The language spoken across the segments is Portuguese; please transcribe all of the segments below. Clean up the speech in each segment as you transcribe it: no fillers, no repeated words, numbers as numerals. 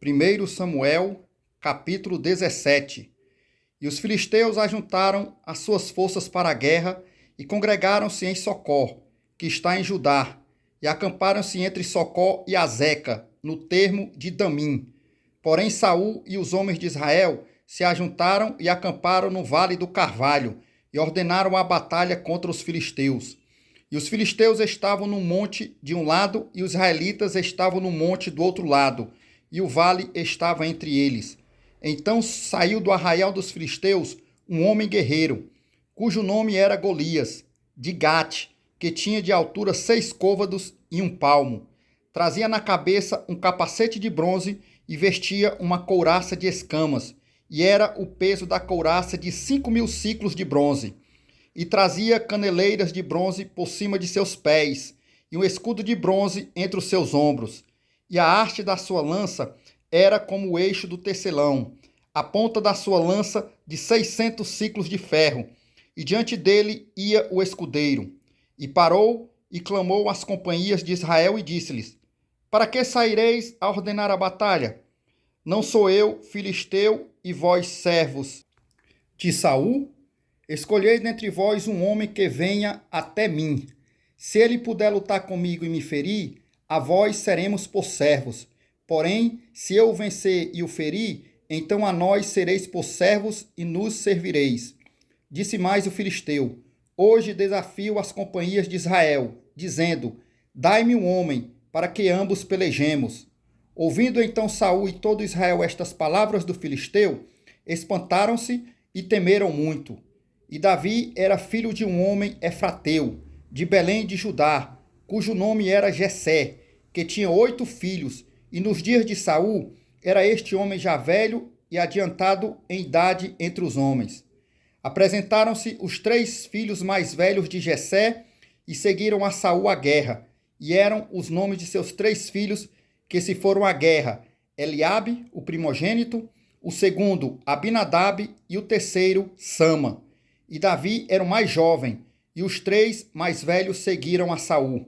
1 Samuel, capítulo 17. E os filisteus ajuntaram as suas forças para a guerra e congregaram-se em Socó, que está em Judá, e acamparam-se entre Socó e Azeca, no termo de Damim. Porém Saul e os homens de Israel se ajuntaram e acamparam no vale do Carvalho, e ordenaram a batalha contra os filisteus. E os filisteus estavam no monte de um lado, e os israelitas estavam no monte do outro lado, e o vale estava entre eles. Então saiu do arraial dos filisteus um homem guerreiro, cujo nome era Golias, de Gate, que tinha de altura 6 côvados e 1 palmo. Trazia na cabeça um capacete de bronze e vestia uma couraça de escamas, e era o peso da couraça de 5.000 siclos de bronze. E trazia caneleiras de bronze por cima de seus pés, e um escudo de bronze entre os seus ombros. E a haste da sua lança era como o eixo do tecelão, a ponta da sua lança de 600 siclos de ferro, e diante dele ia o escudeiro. E parou e clamou às companhias de Israel e disse-lhes: Para que saireis a ordenar a batalha? Não sou eu filisteu e vós servos de Saul? Escolhei dentre vós um homem que venha até mim. Se ele puder lutar comigo e me ferir, a vós seremos por servos. Porém, se eu o vencer e o ferir, então a nós sereis por servos e nos servireis. Disse mais o filisteu: Hoje desafio as companhias de Israel, dizendo: Dai-me um homem, para que ambos pelejemos. Ouvindo então Saul e todo Israel estas palavras do filisteu, espantaram-se e temeram muito. E Davi era filho de um homem efrateu, de Belém de Judá, cujo nome era Jessé, que tinha 8 filhos, e nos dias de Saul era este homem já velho e adiantado em idade entre os homens. Apresentaram-se os 3 filhos mais velhos de Jessé e seguiram a Saul à guerra, e eram os nomes de seus 3 filhos que se foram à guerra: Eliabe, o primogênito, o segundo Abinadab e o terceiro Sama. E Davi era o mais jovem, e os 3 mais velhos seguiram a Saul.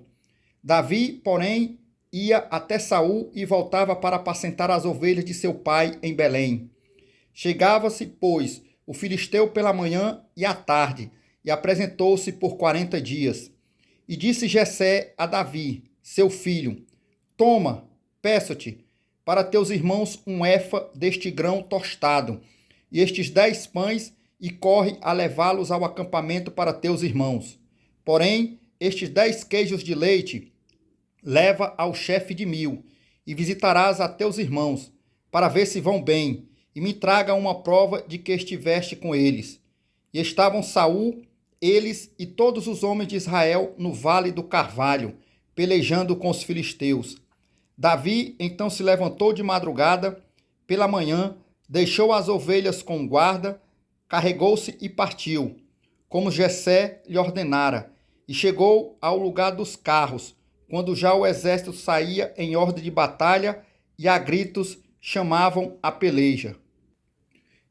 Davi, porém, ia até Saul e voltava para apacentar as ovelhas de seu pai em Belém. Chegava-se, pois, o filisteu pela manhã e à tarde, e apresentou-se por 40 dias. E disse Jessé a Davi, seu filho: Toma, peço-te, para teus irmãos um efa deste grão tostado, e estes 10 pães, e corre a levá-los ao acampamento para teus irmãos. Porém, estes 10 queijos de leite leva ao chefe de 1000, e visitarás a teus irmãos, para ver se vão bem, e me traga uma prova de que estiveste com eles. E estavam Saul, eles e todos os homens de Israel no vale do Carvalho, pelejando com os filisteus. Davi então se levantou de madrugada, pela manhã, deixou as ovelhas com guarda, carregou-se e partiu, como Jessé lhe ordenara, e chegou ao lugar dos carros, quando já o exército saía em ordem de batalha e a gritos chamavam a peleja.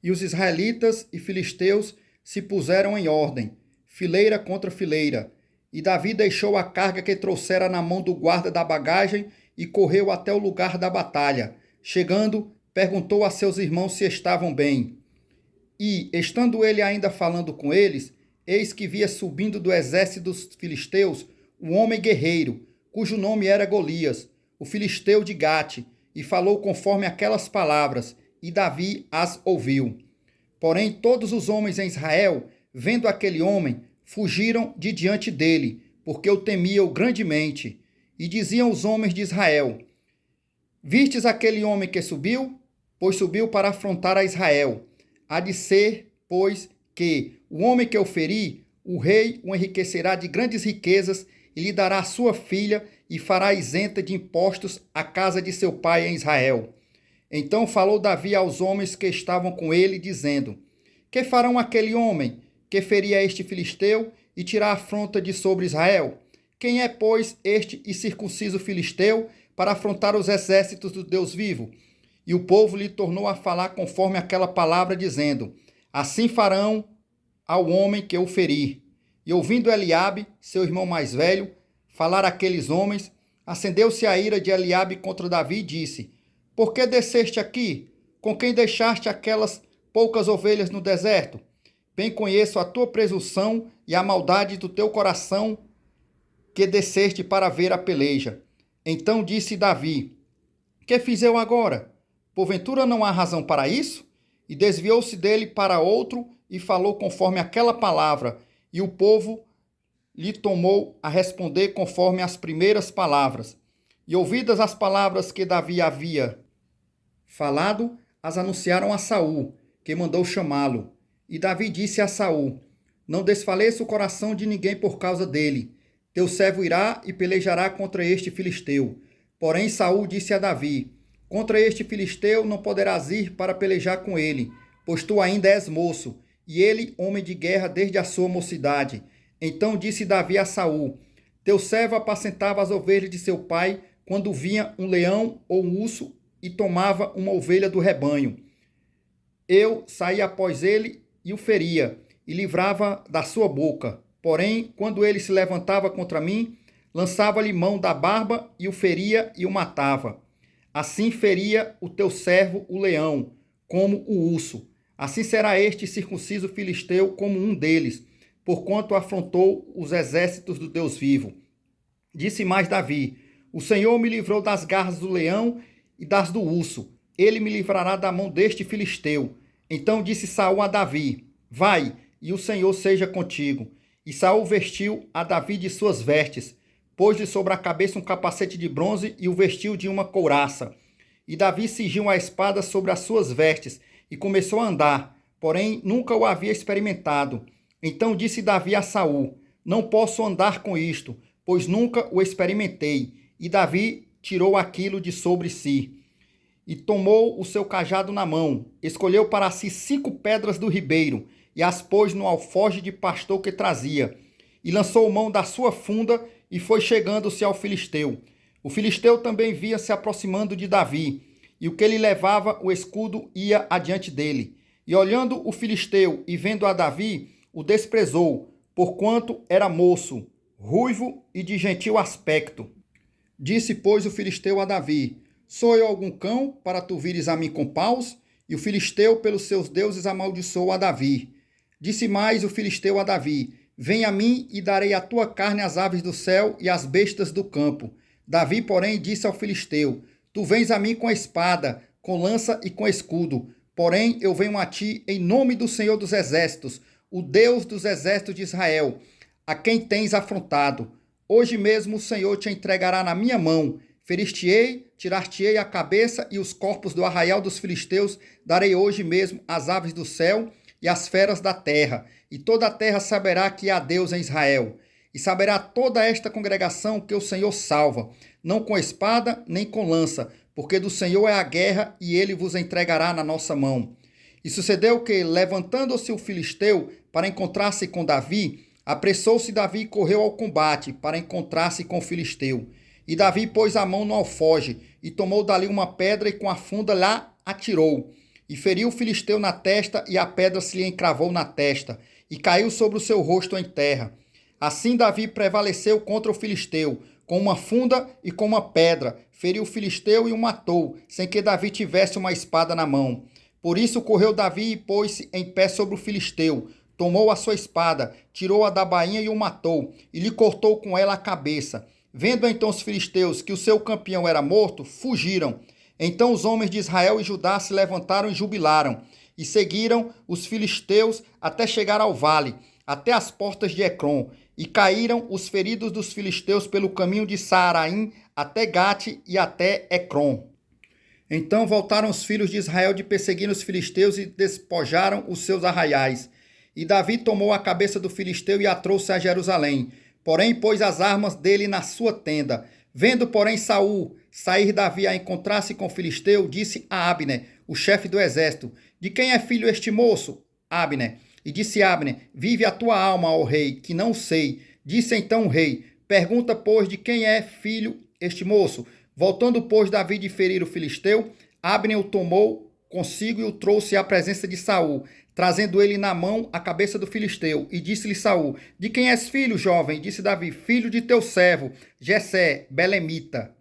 E os israelitas e filisteus se puseram em ordem, fileira contra fileira, e Davi deixou a carga que trouxera na mão do guarda da bagagem e correu até o lugar da batalha. Chegando, perguntou a seus irmãos se estavam bem. E, estando ele ainda falando com eles, eis que via subindo do exército dos filisteus um homem guerreiro, cujo nome era Golias, o filisteu de Gate, e falou conforme aquelas palavras, e Davi as ouviu. Porém, todos os homens em Israel, vendo aquele homem, fugiram de diante dele, porque o temiam grandemente. E diziam os homens de Israel: Vistes aquele homem que subiu? Pois subiu para afrontar a Israel. Há de ser, pois, que o homem que eu feri, o rei o enriquecerá de grandes riquezas e lhe dará a sua filha e fará isenta de impostos a casa de seu pai em Israel. Então falou Davi aos homens que estavam com ele, dizendo: Que farão aquele homem que feria este filisteu e tirar a afronta de sobre Israel? Quem é, pois, este incircunciso filisteu para afrontar os exércitos do Deus vivo? E o povo lhe tornou a falar conforme aquela palavra, dizendo: Assim farão ao homem que o ferir. E ouvindo Eliabe, seu irmão mais velho, falar aqueles homens, acendeu-se a ira de Eliabe contra Davi e disse: Por que desceste aqui? Com quem deixaste aquelas poucas ovelhas no deserto? Bem conheço a tua presunção e a maldade do teu coração, que desceste para ver a peleja. Então disse Davi: Que fiz eu agora? Porventura não há razão para isso? E desviou-se dele para outro e falou conforme aquela palavra, e o povo lhe tomou a responder conforme as primeiras palavras. E ouvidas as palavras que Davi havia falado, as anunciaram a Saul, que mandou chamá-lo. E Davi disse a Saul: Não desfaleça o coração de ninguém por causa dele. Teu servo irá e pelejará contra este filisteu. Porém Saul disse a Davi: Contra este filisteu não poderás ir para pelejar com ele, pois tu ainda és moço, e ele homem de guerra desde a sua mocidade. Então disse Davi a Saul: Teu servo apacentava as ovelhas de seu pai, quando vinha um leão ou um urso e tomava uma ovelha do rebanho. Eu saía após ele e o feria, e livrava da sua boca. Porém, quando ele se levantava contra mim, lançava-lhe mão da barba e o feria e o matava. Assim feria o teu servo o leão, como o urso. Assim será este circunciso filisteu como um deles, porquanto afrontou os exércitos do Deus vivo. Disse mais Davi: O Senhor me livrou das garras do leão e das do urso. Ele me livrará da mão deste filisteu. Então disse Saul a Davi: Vai, e o Senhor seja contigo. E Saul vestiu a Davi de suas vestes, pôs-lhe sobre a cabeça um capacete de bronze e o vestiu de uma couraça. E Davi cingiu a espada sobre as suas vestes e começou a andar, porém nunca o havia experimentado. Então disse Davi a Saul: Não posso andar com isto, pois nunca o experimentei. E Davi tirou aquilo de sobre si. E tomou o seu cajado na mão, escolheu para si 5 pedras do ribeiro, e as pôs no alforje de pastor que trazia. E lançou mão da sua funda, e foi chegando-se ao filisteu. O filisteu também via se aproximando de Davi, e o que lhe levava o escudo ia adiante dele. E olhando o filisteu e vendo a Davi, o desprezou, porquanto era moço, ruivo e de gentil aspecto. Disse, pois, o filisteu a Davi: Sou eu algum cão, para tu vires a mim com paus? E o filisteu, pelos seus deuses, amaldiçoou a Davi. Disse mais o filisteu a Davi: Vem a mim e darei a tua carne às aves do céu e às bestas do campo. Davi, porém, disse ao filisteu: Tu vens a mim com a espada, com lança e com escudo. Porém, eu venho a ti em nome do Senhor dos Exércitos, o Deus dos exércitos de Israel, a quem tens afrontado. Hoje mesmo o Senhor te entregará na minha mão. Ferir-te-ei, tirar-te-ei a cabeça e os corpos do arraial dos filisteus darei hoje mesmo às aves do céu e às feras da terra. E toda a terra saberá que há Deus em Israel. E saberá toda esta congregação que o Senhor salva, não com espada nem com lança, porque do Senhor é a guerra e ele vos entregará na nossa mão. E sucedeu que, levantando-se o filisteu para encontrar-se com Davi, apressou-se Davi e correu ao combate para encontrar-se com o filisteu. E Davi pôs a mão no alforje e tomou dali uma pedra e com a funda lá atirou. E feriu o filisteu na testa e a pedra se lhe encravou na testa e caiu sobre o seu rosto em terra. Assim Davi prevaleceu contra o filisteu, com uma funda e com uma pedra, feriu o filisteu e o matou, sem que Davi tivesse uma espada na mão. Por isso correu Davi e pôs-se em pé sobre o filisteu, tomou a sua espada, tirou-a da bainha e o matou, e lhe cortou com ela a cabeça. Vendo então os filisteus que o seu campeão era morto, fugiram. Então os homens de Israel e Judá se levantaram e jubilaram, e seguiram os filisteus até chegar ao vale, até as portas de Ecrom, e caíram os feridos dos filisteus pelo caminho de Saaraim até Gate e até Ecrom. Então voltaram os filhos de Israel de perseguir os filisteus e despojaram os seus arraiais. E Davi tomou a cabeça do filisteu e a trouxe a Jerusalém. Porém pôs as armas dele na sua tenda. Vendo, porém, Saul sair Davi a encontrar-se com o filisteu, disse a Abner, o chefe do exército: De quem é filho este moço? Abner. E disse Abner: Vive a tua alma, ó rei, que não sei. Disse então o rei: Pergunta, pois, de quem é filho este moço? Voltando, pois, Davi de ferir o filisteu, Abner o tomou consigo e o trouxe à presença de Saul, trazendo ele na mão a cabeça do filisteu. E disse-lhe Saul: De quem és filho, jovem? Disse Davi: Filho de teu servo, Jessé, belemita.